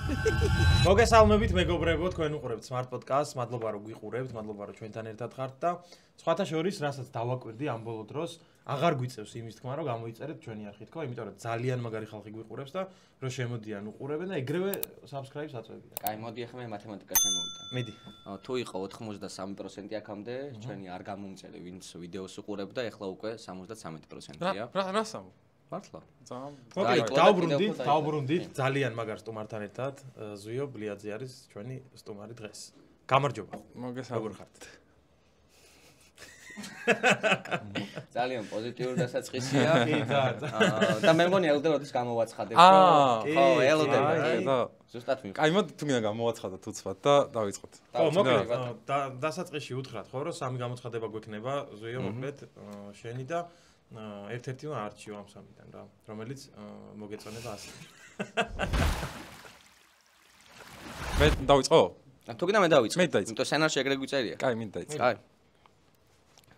მოგესალმებით მეგობრებო, თქვენ უყურებთ Smart Podcast-ს, მადლობა რომ გვიყურებთ, მადლობა რომ ჩვენთან ერთად ხართ და სხვათა შორის, რასაც დავაკვირდი ამ ბოლო დროს, აღარ გვიწევს იმის თქმა, რომ გამოიწერეთ ჩვენი არხი თქო, იმიტომ რომ ძალიან მაგარი ხალხი გვიყურებს და რომ შემოდიან უყურებენ და ეგრევე subscribe-ს აწვევიან. კაი, მოდი ახლა მე მათემატიკას შემოვიდა. მიდი. თუ იყო 93% აქამდე, ჩვენი არ გამომწელი, ვინც ვიდეოს უყურებდა, ახლა უკვე 73%-ია. რა სამო? მართლა. დავბრუნდით ძალიან მაგარ სტუმართან ერთად. ზუიო ბლიაძე არის ჩვენი სტუმარი დღეს. გამარჯობა. მოგესალმებით. ხართ. ძალიან პოზიტიური დასაწყისია. კი, და მე მგონი ელოდე როდის გამოვაცხადებ, ხო, ელოდე. ზუსტად მივხვდი. კაი, მოდი თუნდაც გამოვაცხადოთ უცბად და დავიწყოთ. ხო, მოკლედ დასაწყისში უთხრათ ხო, რომ სამი გამოცხადება გვექნება ზუიო, მოკლედ შენი და ერთ-ერთი არჩიო ამ სამიდან რა, რომელიც მოგეწონება ასე. მე დავიწყო? თუ კიდე მე დავიწყო. მე დავიწყო. იმიტომ სცენარში ეგრე გვიწერია. კაი, მინდა დავიწყო. კაი.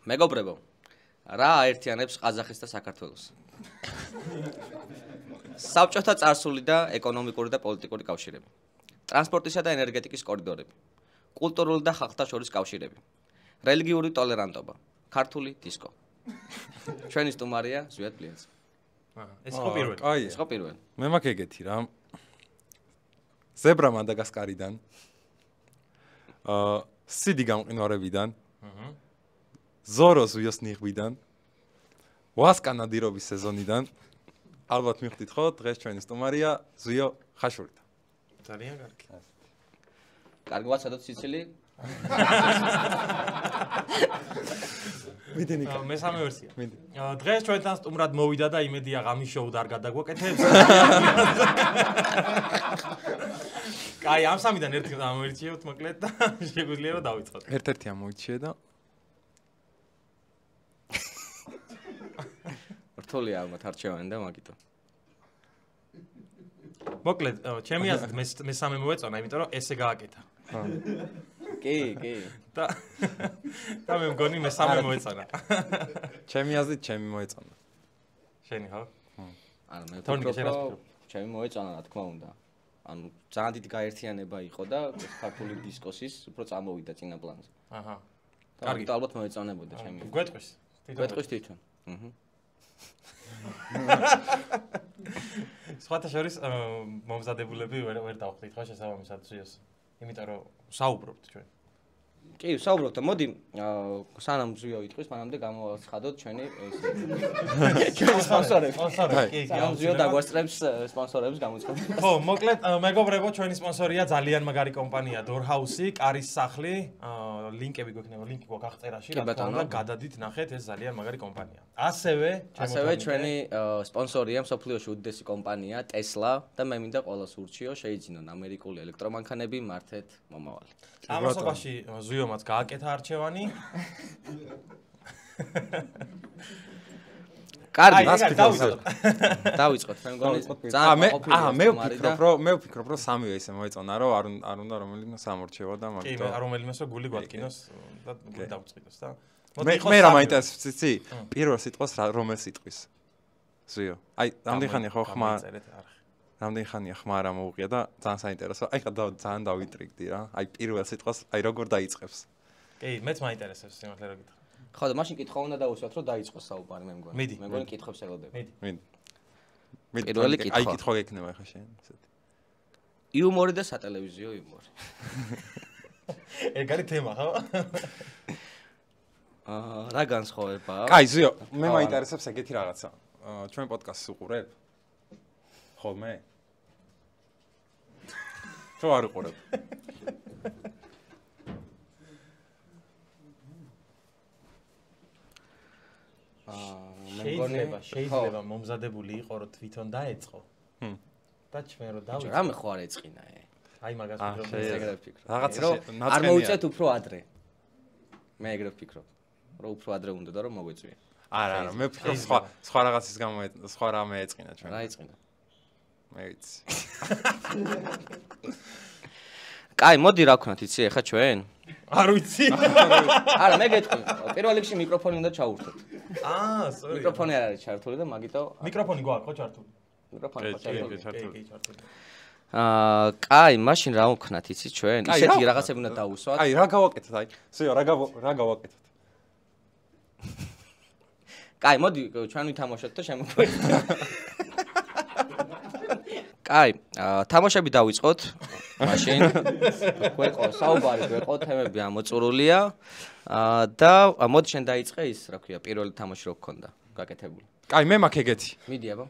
მეგობრებო, რა აერთიანებს ყაზახეთს და საქართველოს? საბჭოთა წარსული და ეკონომიკური და პოლიტიკური კავშირები. ტრანსპორტისა და ენერგეტიკის კორიდორები. კულტურული და ხალხთა შორის კავშირები. რელიგიური ტოლერანტობა. ქართული დისკო. ჩვენი სტუმარია ზუიო ბლიაძე. ეს ხო პირველი. კაი. ეს ხო პირველი. მე მაქვს ეგეთი რა. ზებრა მადაგასკარიდან. სიდი გამყინვარებიდან. ზორო ზუიოს ნიღბიდან. ვასკა ნადირობის სეზონიდან. ალბათ მიხვდით ხო, დღეს ჩვენი სტუმარია ზუიო ხაშურითა. ძალიან კარგი. კარგი ვაცადოთ სიცილი. მიდი ნიკა. მესამე ვერსია. მიდი. დღეს ჩვენთან სტუმრად მოვიდა და იმედია ღამის შოუ და არ გადაგვაკეთებს. კაი, ამ სამიდან ერთი ამოირჩიოთ მოკლედ და შეგვიძლია რომ დავიწყოთ. ერთ-ერთი ამოიჩიე და რთულია ალბათ არჩევანი და მაგითო. მოკლედ, ჩემი აზრით მესამე მოეწონა, იმიტომ რომ ესე გააკეთა. კი, კი. და მე მგონი მესამე მოეწონა. ჩემი აზრით ჩემი მოეწონა. შენი ხო? ანუ მე თორნიკე შენ რას ვფიქრობ, ჩემი მოეწონა რა თქმა უნდა. ანუ ძალიან დიდი გაერთიანება იყო და ქართული დისკოსის უფრო წამოვიდა წინა პლანზე. აჰა. კარგი, ალბათ მოეწონებოდა ჩემი. გვეტყვის. გვეტყვის თვითონ. სხვათა შორის მომზადებულები ვერ დავხვდით ხო შესაბამისად ზუიოს. იმიტომ რომ საუბრობთ ჩვენ. კი, საუბრობთ და მოდი სანამ ზუიო იტყვის, მანამდე გამოვაცხადოთ ჩვენი ჩვენი სპონსორები. კი, სანამ ზუიო დაგვასწრებს სპონსორებს გამოცხადებას. ხო, მოკლედ მეგობრებო, ჩვენი სპონსორია ძალიან მაგარი კომპანია Doorhouse-ი, კარის სახლი. ლინკები გვექნება, ლინკი გვაქვს აღწერაში, რა თქმა უნდა, გადადით, ნახეთ, ეს ძალიან მაგარი კომპანია. ასევე ჩვენი სპონსორია მსოფლიოში უდიდესი კომპანია Tesla და მე მინდა ყველას ურჩიო შეიძინონ ამერიკული ელექტრომანქანები, მართეთ მომავალი. ამასობაში ზუიომაც გააკეთა არჩევანი. კარგი, დავიწყოთ. მე მგონი მე ვფიქრობ რომ სამივე ისე მოეწონა რომ არ უნდა რომელიმე სამორჩევა და მაგით. კი, რომელიმეს რომ გული გვატკინოს და დავწყიდოს და. მე რა მაინტერესებს იცი? პირველ სიტყვას რომელს იტყვის? ზუიო. აი, რამდენი ხანია ხო ხმა? რამდენი ხანია ხმა რა მოუყია და ძალიან საინტერესო. აი ხა ძალიან დავიტრიგდი რა. აი პირველ სიტყვას აი როგორ დაიწყებს? კი, მეც მაინტერესებს სიმართლე რა გითხრა. ხო და მაშინ კითხვა უნდა დავუსვათ რომ დაიწყოს საუბარი მე მგონი. მე მგონი კითხებს ელოდები. მიდი. პირველი კითხვა. აი კითხვა გექნება ხა შენ ესეთი. იუმორი და სატელევიზიო იუმორი. ეგ არის თემა ხო? რა განსხვავებაა? კაი, ზუიო, მე მაინტერესებს ეგეთი რაღაცა. ჩვენ პოდკასტს უყურებ? ხოლმე? თუ არ უყურებ? შეიძლება მომზადებული იყო რომ თვითონ დაეწყო. და ჩვენ რომ დავიწყო. რამე ხო არ ეწყინა აი მაგას ვფიქრობ. რაღაცა არ მოუწეთ უფრო ადრე. მე ეგრე ვფიქრობ. რომ უფრო ადრე უნდა და რომ მოგვეწვია. არა, მე ვფიქრობ სხვა რაღაცის გამო სხვა რამე ეწყინა ჩვენ. რა ეწყინა? მე ვიცი. კაი, მოდი რა ვქნათ, იცი ახლა ჩვენ? არ ვიცი. არა, მე გეტყვი. პირველ რიგში მიკროფონი უნდა ჩაურთოთ. სორი. მიკროფონი არ არის ჩართული და მაგითო მიკროფონი გვაქვს ხო ჩართული? მიკროფონი ხო ჩართული? კი, ჩართული. კაი, მაშინ რა ვქნათ, იცით ჩვენ? ისეთი რაღაცები უნდა დავუსვათ. აი, რა გავაკეთოთ, აი. ზეო, რა გავაკეთოთ? კაი, მოდი ჩვენ ვითამაშოთ და შემოგვეცდეთ. კაი, თამაშები დავიწყოთ. მაშინ გვეყო საუბარი, გვეყო თემები ამოწურულია. და მოდი შენ დაიწყე ის, რა ქვია, პირველი თამაში რო გქონდა გაკეთებული. კაი, მე მაქვს ეგეთი. მიდი აბა.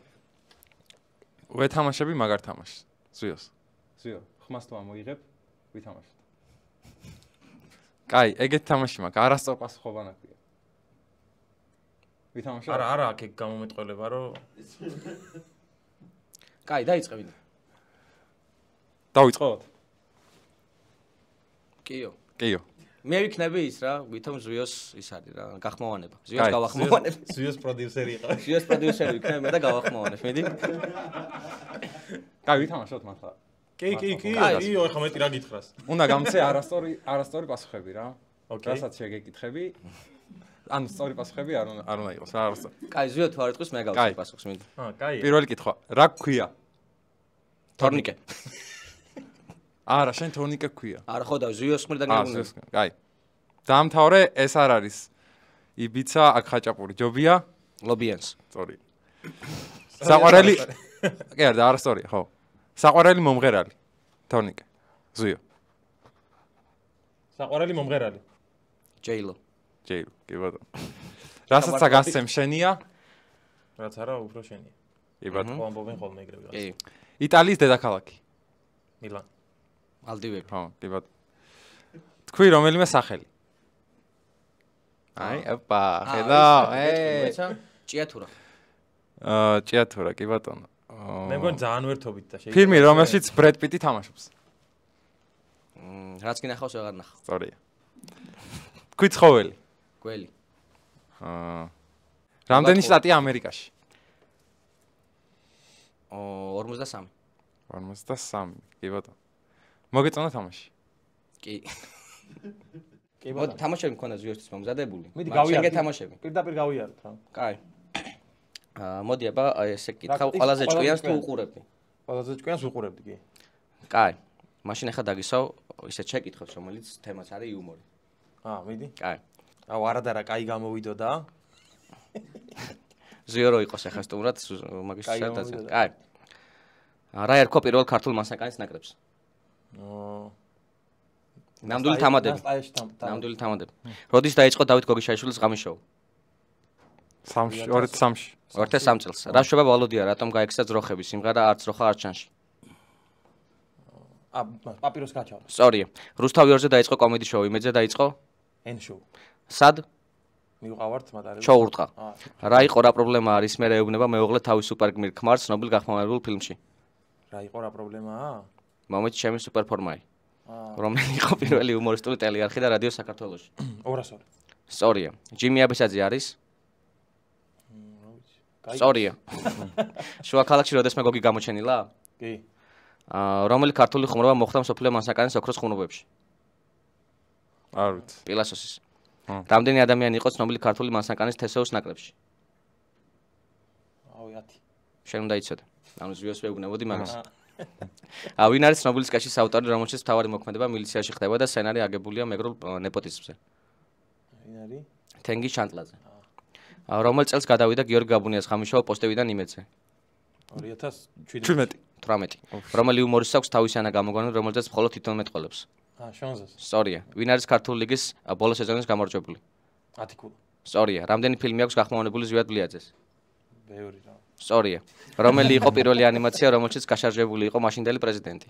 ვეთამაშები მაგარ თამაშს. ზიო, ხმას თუ ამოიღებ, ვითამაშოთ. კაი, ეგეთი თამაში მაქვს, არასწორ პასუხობანა ქვია. ვითამაშოთ? არა, აქ გამომეტყველება, რომ კაი, დაიწყე ვიდეო. დავიწყოთ? კიო. მე ვიქნები ის რა, ვითომ ზვიოს ის არის რა, გახმოვანება. ზვიოს გავახმოვანებ. ზვიოს პროდიუსერი იყო. ზვიოს პროდიუსერი ვიქნები მე და გავახმოვანებ, მიდი. კაი, ვითამაშოთ მართლა. კი, ეხლა მეტი რა გითხრას. უნდა გამცე არასწორი პასუხები რა. ოკეი. რასაც შეგეკითხები. ანუ სწორი პასუხები არ უნდა იყოს რა არასწორი. კაი, ზვიო თუ არ იტყვის მე გავცე პასუხს, მიდი. კაი. პირველი კითხვა, რა გქვია? თორნიკე. არა, შენ თორნიკე გქვია. არა, ხო და ზვიოს ხმრდა გეუბნები. კაი. დაამთავრე, ეს არ არის. იბიცა, აქ ხაჭაპური, ჯობია? ლობიანს. სწორი. საყვარელი კი არა, არასწორია, ხო. საყვარელი მომღერალი. თორნიკე. ზვიო. საყვარელი მომღერალი. ჯეილო. კი ბატონო. რასაც აგასცემ შენია? რაც არა, უფრო შენია. კი ბატონო. ხო ამბობენ ხოლმე ეგრევე. კი. იტალიის დედაქალაქი. მილანი. ალდივები. ხო, კი ბატონო. თქვი რომელიმე სახელი. აი, ოპა, ხედა, ჭიათურა. ჭიათურა, კი ბატონო. მე მგონი ძალიან ვერთობით და შეიძლება. ფილმი, რომელშიც ბრედ პიტი თამაშობს. რაც გინახავს, აღარ ნახავ. სწორია. თქვი ცხოველი. გველი. რამდენი შტატია ამერიკაში? 53. 53, კი ბატონო. მოგეწონა თამაში? კი. კი ბატონო. თამაშები მქონდა ზვიოსთვის მომზადებული. მიდი გავიარეთ. შეგე თამაშები. პირდაპირ გავიარეთ რა. კაი. მოდი აბა ესე კითხავ, ყველაზე ჭკვიანს თუ უყურებდი? ყველაზე ჭკვიანს უყურებდი, კი. კაი. მაშინ ახლა დაგისვავ ისეთ შეკითხვებს, რომელიც თემაც არის იუმორი. მიდი. კაი. აუ არადარა კაი გამოვიდო და ზიო რო იყოს ახლა სტუმრად მაგის შეტაზე. კაი. რა ერქვა პირველ ქართულ მასაკანის ნაკრებს? ნამდვილი თამადები. როდის დაიწყო დავით გოგიშაიშვილის ღამის შოუ? 2003-ში. 2003 წელს. რა შვება ვალოდია, რატომ გაიქცა ძროხები, სიმღერა არც ძროხა არ ჩანში? პაპიროს გაჩავდა. სწორია. რუსთავი 2-ზე დაიწყო კომედი შოუ, იმედზე დაიწყო? ენ შოუ. სად? მივყავართ მატარებელს. ჩოურტყა. რა იყო რა პრობლემაა, რის მერე ეუბნება მეუღლე თავის სუპერგმირ ქმარს ცნობილ გახმოვანებულ ფილმში? რა იყო რა პრობლემაა? მომეც ჩემი სუპერფორმაი. რომელი იყო პირველი იუმორისტული ტელეარხი და რადიო საქართველოში? 200. სწორია. ჯიმი აბესაძე არის? სწორია. შუა ქალაქში როდესმე გოგი გამოჩენილა? კი. რომელი ქართული ხუმრობა მოხდა მსოფლიო მასაკანის ოქროს ხუმრობებში? არ ვიცი. პილასოსის. რამდენი ადამიანი იყო ცნობილი ქართული მასაკანის თესეუს ნაკრებში? აუ 10. შენ უნდა იცოდე. ანუ ზვიოს ვეუბნებოდი მაგას. ვინ არის ცნობილი სკეჩის ავტორი, რომელშიც მთავარი მოქმედება მილიციაში ხდება და სცენარი აგებულია მეგრულ ნეპოტიზმზე? ვინ არის? თენგი შანტლაძე. რომელ წელს გადავიდა გიორგი გაბუნიას ღამის შოუ პოსტებიდან იმედზე? 2017. 18. რომელი იუმორისტს აქვს თავისი ანა გამოგონილი, რომელზეც მხოლოდ თვითონ მეტყველებს? შონზეს. სწორია. ვინ არის ქართული ლიგის ბოლო სეზონის გამარჯვებული? ათიკულა. სწორია. რამდენი ფილმი აქვს გახმოვანებული ზვიად ბლიაძეს? ბევრი რა. სწორია. რომელი იყო პირველი ანიმაცია, რომელშიც გაშარჟებული იყო მაშინდელი პრეზიდენტი?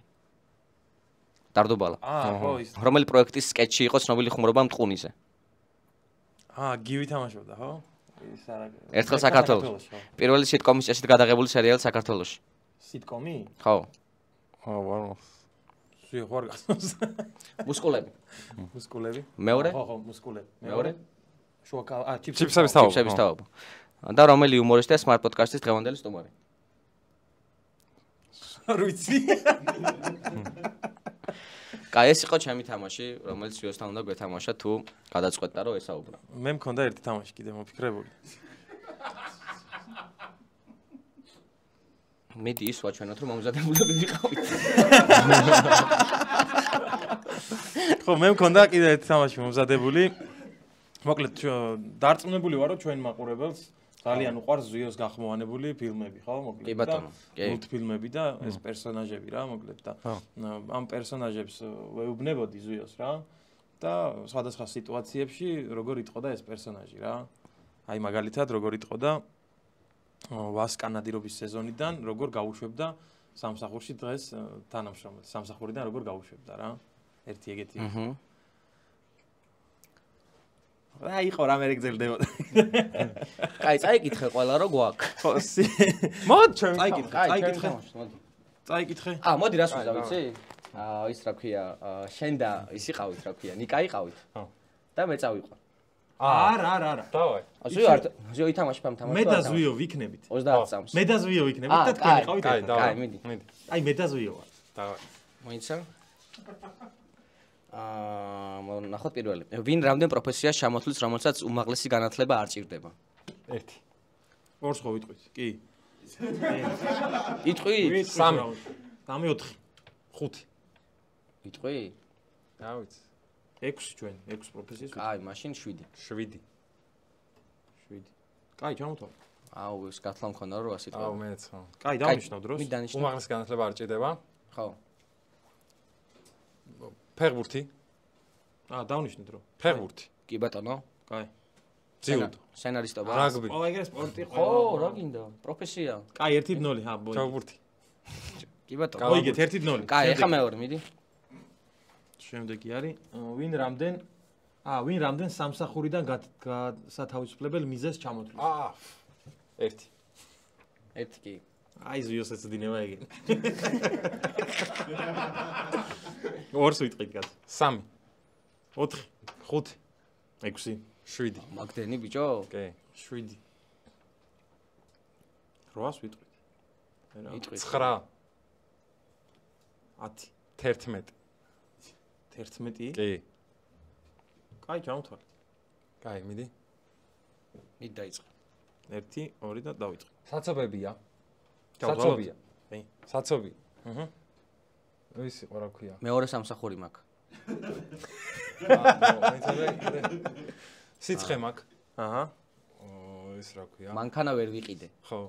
დარდუბალა. ხო ის. რომელი პროექტის სკეჩი იყო ცნობილი ხუმრობა მტყუნიზე? გივი თამაშობდა, ხო? ის არა. ერთხელ საქართველოში. პირველი სიტკომის წესით გადაღებული სერიალი საქართველოში? სიტკომი? ხო. ვარ. ზიო ხარ გასწავს. მუსკულები. მუსკულები? მეორე? ხო, მუსკულები. მეორე? შუა ჩიფსების თაობა. ჩიფსების თაობა. და რომელი იუმორისტია Smart Podcast-ის დღევანდელი სტუმარი? რუიცი. კაი, ეს იყო ჩემი თამაში, რომელიც ვიოსთან უნდა გვეთამაშა თუ გადაწყვეტდა რომ ესაუბრა. მე მქონდა ერთი თამაში კიდე მოფიქრებული. მიდი ის ვაჩვენოთ რომ მომზადებულები ვიყავით. ხო, მე მქონდა კიდე ერთი თამაში მომზადებული. მოკლედ დარწმუნებული ვარო ჩვენ მაყურებელს ძალიან უყვარს ზვიოს გახმოვანებული ფილმები, ხო? მოკლედ. კი ბატონო, კი. მულტფილმები და ეს პერსონაჟები რა, მოკლედ და ამ პერსონაჟებს ვეუბნებოდი ზვიოს რა და სხვადასხვა სიტუაციებში როგორ იტყოდა ეს პერსონაჟი რა. აი მაგალითად როგორ იტყოდა ვას კანადირობის სეზონიდან როგორ გაუშვებდა სამსახურში დღეს თანამშრომელს სამსახურიდან როგორ გაუშვებდა რა. ერთი ეგეთი. რა იყო რა მე გძელდებოდა. კაი, წაიკითხე ყველა რო გვაქვს. ხო, მოდ ჩვენ წაიკითხე. მოდი. წაიკითხე. მოდი რას ვიზა ვიცი? ის რა ქვია, შენ და ის იყავით რა ქვია, ნიკა იყავით. ხო. და მე წავიყვან. არა. დავაი. ზიო ითამაშებ ამ თამაშს. მე და ზვიო ვიქნებით. 30 წამს. მე და ზვიო ვიქნებით და თქვენ იყავით. კაი, მიდი. აი მე და ზვიო ვარ. დავაი. მოიცა? ნახოთ პირველი. ვინ რამდენ პროფესიას ჩამოთვლის, რომელსაც უმაღლესი განათლება არ ჭირდება? 1. ორს ხო ვიტყვით? კი. იტყვი? 3. 4. 5. იტყვი? რა ვიცი. 6 ჩვენ, 6 პროფესიას. კაი, მაშინ 7. 7. 7. კაი, ჩამოთვალე. აუ, ეს გათლა მქონდა რომ ასე თქვა. აუ მეც ხო. კაი, დავნიშნავ დროს. მი დანიშნავ. უმაღლესი განათლება არ ჭირდება. ხო. ფეხბურთი. დავნიშნეთ რომ. ფეხბურთი. კი ბატონო. კაი. ძიუდო. სცენარისტობა. რაგბი. ყველა ეგრე სპორტი ხო, რა გინდა? პროფესია. კაი, 1-0, ბოი. ფეხბურთი. კი ბატონო. მოიგეთ 1-0. კაი, ეხა მეორე, მიდი. შემდეგი არის ვინ რამდენ სამსახურიდან სათავისუფლებელ მიზეზს ჩამოთვლის. 1. 1 კი. აი ზიოს ეცდინება ეგ. ორს ვიტყვით გაც. 3. 4. 5. 6. 7. მაგდენი ბიჭო? კი. 7. 8-ს ვიტყვით. იტყვი. 9. 10. 11. 11. კი. კაი, ჩამოთვალე. კაი, მიდი. მიდი დაიწყე. 1, 2 და დავიწყე. საცობებია. გავთვალოთ? საცობია. კი. საცობი. აჰა. ის იყო რა ქვია. მეორე სამსახური მაქვს. სიცხე მაქვს. აჰა. ის რა ქვია. მანქანა ვერ ვიყიდე. ხო.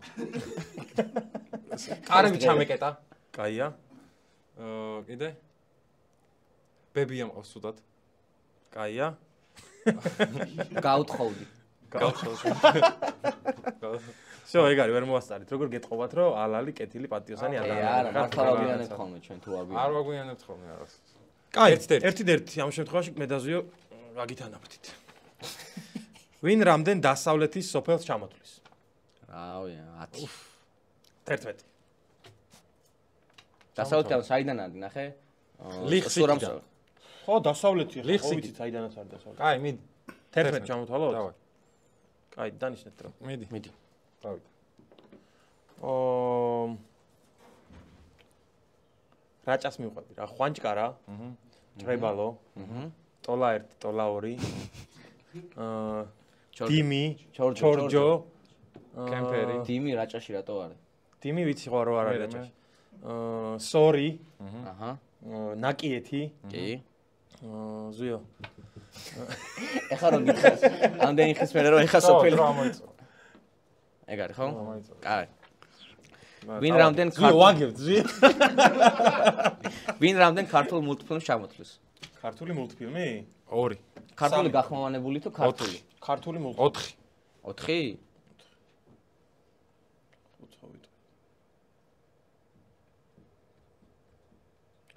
კარები ჩამეკეტა. კაია. კიდე? ბებია მყავს ცუდად. კაია. გაუთხოვდი. всё, ეგ არის, ვერ მოასწარით. როგორ გეტყობათ, რომ ალალი, კეთილი, პატიოსანი ადამიანი. არა, მართლა ვაგვიანებთ ხოლმე ჩვენ თუ არ არ ვაგვიანებთ ხოლმე არას. კაი, 1-1. ამ შემთხვევაში მე და ზიო რა გითანაბრდით. ვინ რამდენ დასავლეთის სოფელს ჩამოთვლის? რავი, 10. 11. დასავლეთი ამ საიდან არის, ნახე? ლიხსიდან. ხო, დასავლეთი ხო, ლიხსიდან. ვიცით, საიდანაც არის დასავლეთი. კაი, მიდი. 11 ჩამოთვალოთ? დავაი. კაი, დანიშნეთ რა. მიდი. მიდი. დავით. რაჭას მივყვები რა, ხვანჭკა რა. ჭრებალო. ტოლა 1, ტოლა 2. დიმი, ჩორჯო, კემპერი. დიმი რაჭაში რატო არის? დიმი ვიცი ხო რა არის რაჭაში. სორი, აჰა. ნაკიეთი. კი. ზუიო. ეხა რომ გითხეს, ამდენი ხის მერე რომ ეხა სოფელი. ეგ არის ხო? კაი. ვინ რამდენ ვინ რამდენ ქართულ მულტფილმს ჩამოთვლის? ქართული მულტფილმი? 2. ქართული გახმოვანებული თუ ქართული? ქართული მულტფილმი. 4. 4?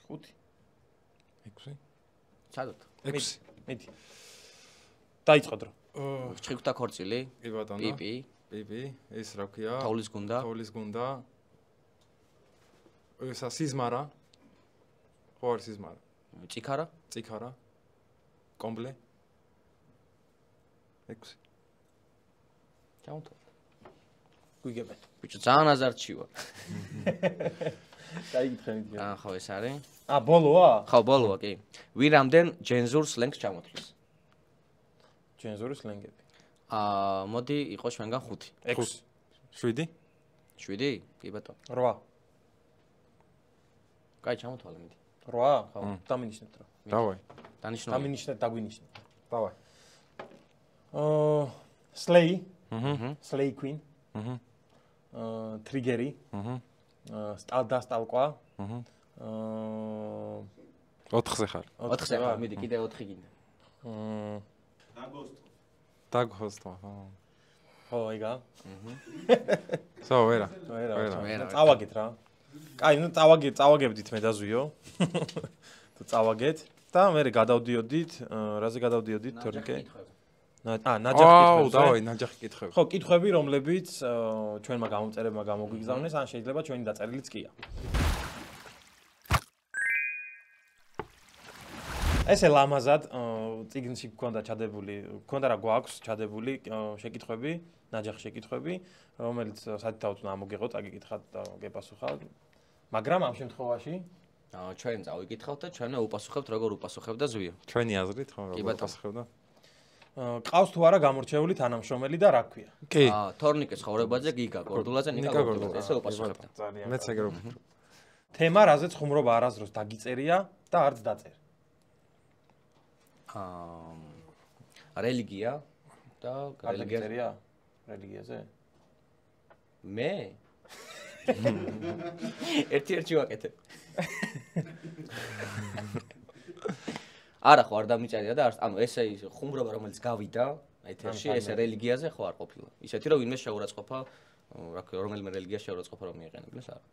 5. 6. ჩადოთ. 6. მიდი. დაიწყო დრო. ჭიქთა ქორწილი? კი ბატონო. პიპი. პიპი, ეს რა ქვია? თოვლის გუნდა? თოვლის გუნდა. ესა სიზმარა. ხო არის სიზმარა. ჭიქარა? წიქარა. კომბლე. 6. ჩავთვალ. გვიგებთ. ბიჭო, ძალიან აზარტში ვარ. დაიგითხე მიდი. ხო, ეს არის. ბოლოა? ხო, ბოლოა, კი. ვინ რამდენ ჯენზურ სლენგს ჩამოთვლის? ჯენზური სლენგები. მოდი, იყო ჩვენგან 5. 6. 7. 7? კი ბატონო. 8. კაი, ჩამოთვალე მიდი. 8? ხო, დამინიშნეთ რა. დავაი. დანიშნული. დამინიშნეთ, დაგვინიშნეთ. დავაი. Slay. Slay Queen. Trigger-ი. Staldastalqua. 4-ზე ხარ. 4-ზე ხარ, მიდი, კიდე 4 გინდა. დაგჰოსტო. ხო, იგა. სო, ვერა. წავაგეთ რა. კაი, ნუ წავაგებდით მე და ზვიო. თუ წავაგეთ და მე გადავდიოდით, რაზე გადავდიოდით თორნიკე? ნაჯახი კითხები. დავაი, ნაჯახი კითხები. ხო, კითხები, რომლებიც ჩვენმა გამომწერებმა გამოგვიგზავნეს, ან შეიძლება ჩვენი დაწერილიც კია. ესე ლამაზად წიგნში გქონდა ჩადებული, გქონდა რა გვაქვს ჩადებული შეკითხვები, ნაჯახი შეკითხვები, რომელიც სათითაოდ უნდა მოგიღოთ, აგიკითხათ და გეპასუხავთ. მაგრამ ამ შემთხვევაში ჩვენ წავიკითხავთ და ჩვენ უპასუხებთ როგორ უპასუხებდა ზვიო. ჩვენი აზრით ხო როგორ უპასუხებდა? ყავს თუ არა გამორჩეული თანამშრომელი და რა ქვია? კი. თორნიკეს ხოვრებაზე გიგა გორდულაძე ნიკა გორდულაძე ესე უპასუხებდა. მეც ეგრე ვფიქრობ. თემა, რაზეც ხუმრობა არასდროს დაგიწერია და არც დაწერ. რელიგია და რელიგია? რელიგიაზე? მე ერთ-ერთი ვაკეთებ. არა ხო არ დამიწერია და ანუ ესე ხუმრობა რომელიც გავიდა ეთერში ესე რელიგიაზე ხო არ ყოფილა. ისეთი რომ ვინმე შეურაცხყოფა რა ქვია რომელიმე რელიგია შეურაცხყოფა რომ მიეყენებდეს არა.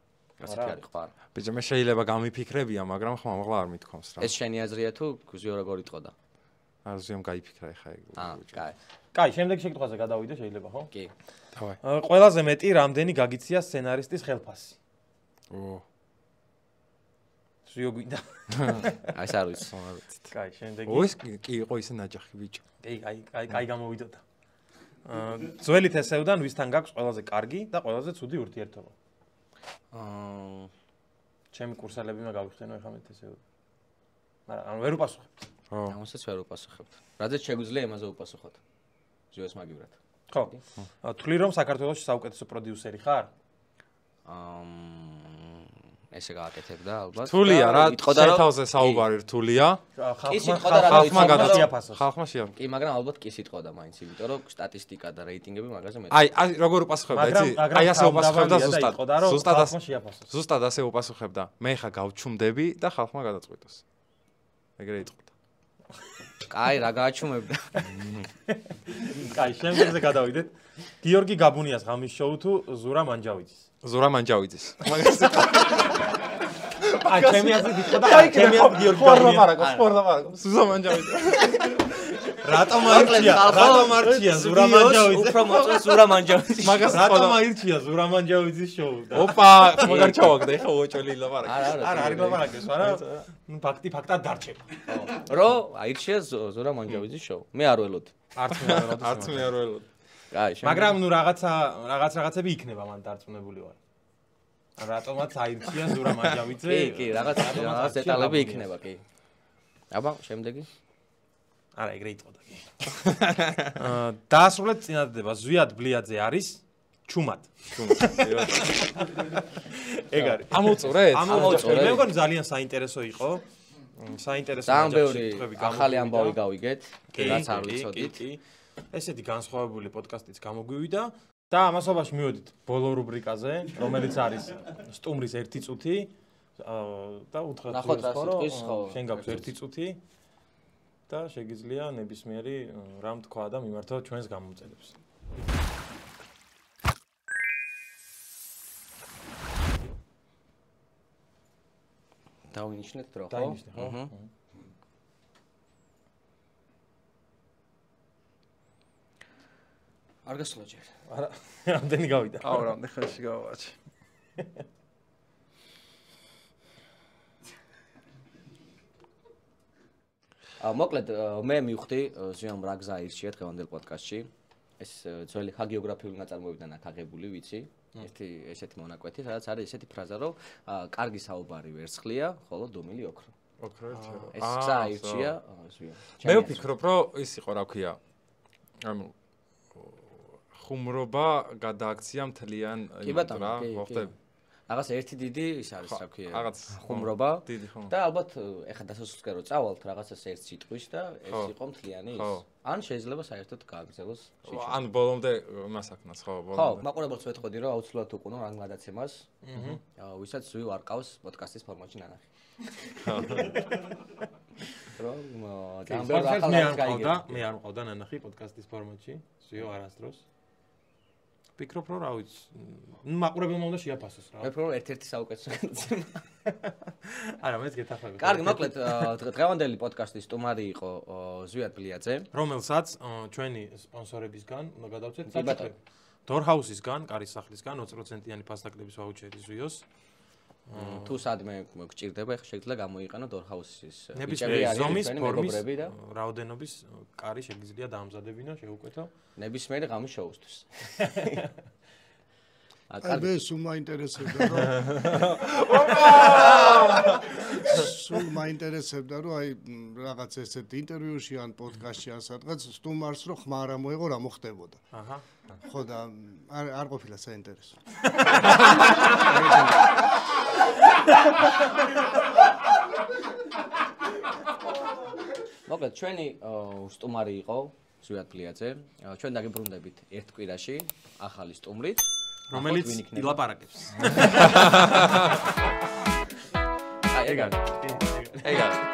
ასეთი არის ხო არა. ბიჭო მე შეიძლება გამიფიქრებია მაგრამ ხო ამაღლა არ მithkoms რა. ეს შენი აზრია თუ გზიო როგორ იტყოდა? აზრიამ გაიფიქრა ეხა ეგ. კაი. კაი, შემდეგი შეკითხვაზე გადავიდე შეიძლება ხო? კი. დავაი. ყველაზე მეტი რამდენი გაგიცია სცენარისტის ხელფასი? ზვიო გვინდა. აი ეს არ ვიცი. კაი, შემდეგი. ოის კი იყო ისე ნაჯახი ბიჭო. კაი გამოვიდოდა. ძველი თესევდან ვისთან გაქვს ყველაზე კარგი და ყველაზე ცუდი ურთიერთობა? ჩემი კურსელები მე გავიხსენო ეხლა მე თესევდან. მაგრამ ანუ ვერ უპასუხებთ. ამასაც ვერ უპასუხებთ. რადგან შეგვიძლია იმაზე უპასუხოთ. ზვიოს მაგივრად. ხო. თვლი რომ საქართველოში საუკეთესო პროდიუსერი ხარ? ესე გააკეთებდა ალბათ. რთულია რა, შეთავზე საუბარი რთულია. ხალხმა შეაფასო. კი, მაგრამ ალბათ კი სიტყვა და მაინც, იმიტომ რომ სტატისტიკა და რეიტინგები მაგაზე მეტი. აი, როგორ უპასუხებდა, იცი? აი ასე უპასუხებდა ზუსტად ასე უპასუხებდა. მე ხა გავჩუმდები და ხალხმა გადაწყვიტოს. ეგრე იტყოდა. კაი, რა გააჩუმებდა? კაი, შემდეგზე გადავიდეთ. გიორგი გაბუნიას ღამის შოუ თუ ზურა მანჯავიძის? ზურა მანჯავიძის. მაგას აი, ჩემი აზრით იტყოდა, ჩემი აზრით გიორგი გაბუნიას. ზურა მანჯავიძე. რატომ არჩია ზურა მანჯავიძე? უფრო მოწონს ზურა მანჯავიძე. მაგას რატომ არჩია ზურა მანჯავიძის შოუ? ოპა, მაგარ ჩავაგდა, ეხა უოჭოლი ლაპარაკი. არა, არის ლაპარაკი, არა? ნუ ფაქტად დარჩება. რო აირჩია ზურა მანჯავიძის შოუ. მე არ ველოდი. არც მე არ ველოდი. აი, მაგრამ ნუ რაღაცები იქნება მან დარწმუნებული ვარ. რატომაც აირჩია ზურა მანჯავიძე? კი, რაღაც დეტალები იქნება, კი. აბა, შემდეგი? არა, ეგრე იტყოდა კი. დაასრულეთ წინადადება. ზვიად ბლიაძე არის ჩუმად. ეგ არის. ამოწურეთ? ამოწურეთ. მე მგონი ძალიან საინტერესო იყო. საინტერესო ნაჯახი ახალი ამბავი გავიგეთ, რაც არ ვიცოდით. ესეთი განსხვავებული პოდკასტიც გამოგვივიდა და ამასობაში მივედით ბოლო რუბრიკაზე, რომელიც არის სტუმრის 1 წუთი და უთხრათ შენ გაქვს 1 წუთი და შეგიძლია ნებისმიერი რამ თქვა და მიმართო ჩვენს გამომწერებს. დავინიშნეთ დრო, ხო? დავინიშნე, ხო? არ გასულა ჯერ. არა, რამდენი გავიდა? აუ, რამდენი ხელში გავაჩი. მოკლედ მე მივხვდი ზვიამ რა გზა ირჩია დღევანდელ პოდკასტში. ეს ძველი ჰაგიოგრაფიული ნაწარმოებიდან აქ აღებული, ვიცი. ერთი ესეთი მონაკვეთი, სადაც არის ესეთი ფრაზა, რომ კარგი საუბარი ვერცხლია, ხოლო დუმილი ოქრო. ოქრო ერთია. ეს გზა ირჩია ზვიამ. მე ვფიქრობ, რომ ის იყო რა ქვია. ანუ ხუმრობა გადააქცია მთლიან იმას რა, მოხდები. რაღაც ერთი დიდი ის არის, რა ქვია, რაღაც ხუმრობა. დიდი ხუმრობა. და ალბათ ეხლა დასასრულისკენ რო წავალთ რაღაცას ერთ სიტყვის და ეს იყო მთლიანი ის. ან შეიძლება საერთოდ გააგრძელოს სიჩქარე. ან ბოლომდე იმას აქნას ხო, ხო, ბოლომდე. მაყურებელს ვეთხოვდი რომ აუცილებლად უყუნო რანგ გადაცემას. ვისაც ზვი არ ყავს პოდკასტის ფორმატში ნანახი. რომ დამბერ ახალს გაიგე. მე არ მყავდა ნანახი პოდკასტის ფორმატში, ზვიო არასდროს. ფიქრობ რომ რა ვიცი, მაყურებელმა უნდა შეაფასოს რა. მე ვფიქრობ ერთ-ერთი საუკეთესო გადაცემა. არა, მეც გეთახმები. კარგი, მოკლედ დღევანდელი პოდკასტის სტუმარი იყო ზვიად ბლიაძე, რომელსაც ჩვენი სპონსორებისგან უნდა გადავწეთ საჭიროება. დორჰაუსისგან, კარის სახლისგან 20%-იანი ფასტაკლების ვაუჩერი ზვიოს. თუ სადმე გჭირდება, ხა შეიძლება გამოიყენო დორჰაუსის ნებისმიერი ზომის, ფორმის, რაოდენობის კარი შეგიძლია დაამზადებინა, შეუკვეთო. ნებისმიერი ღამის შოუსთვის. აი, სულ მაინტერესებდა რომ სულ მაინტერესებდა რომ აი რაღაც ესეთ ინტერვიუში ან პოდკასტში ან სადღაც სტუმარს რო ხმა არ მოეღო რა მოხდებოდა. აჰა. ხო და არ ყოფილა საინტერესო. მოკლედ ჩვენი სტუმარი იყო ზვიად ბლიაძე. ჩვენ დაგიბრუნდებით ერთ კვირაში ახალი სტუმრით, რომელიც ილაპარაკებს. აი ეგ არის. ეგ არის.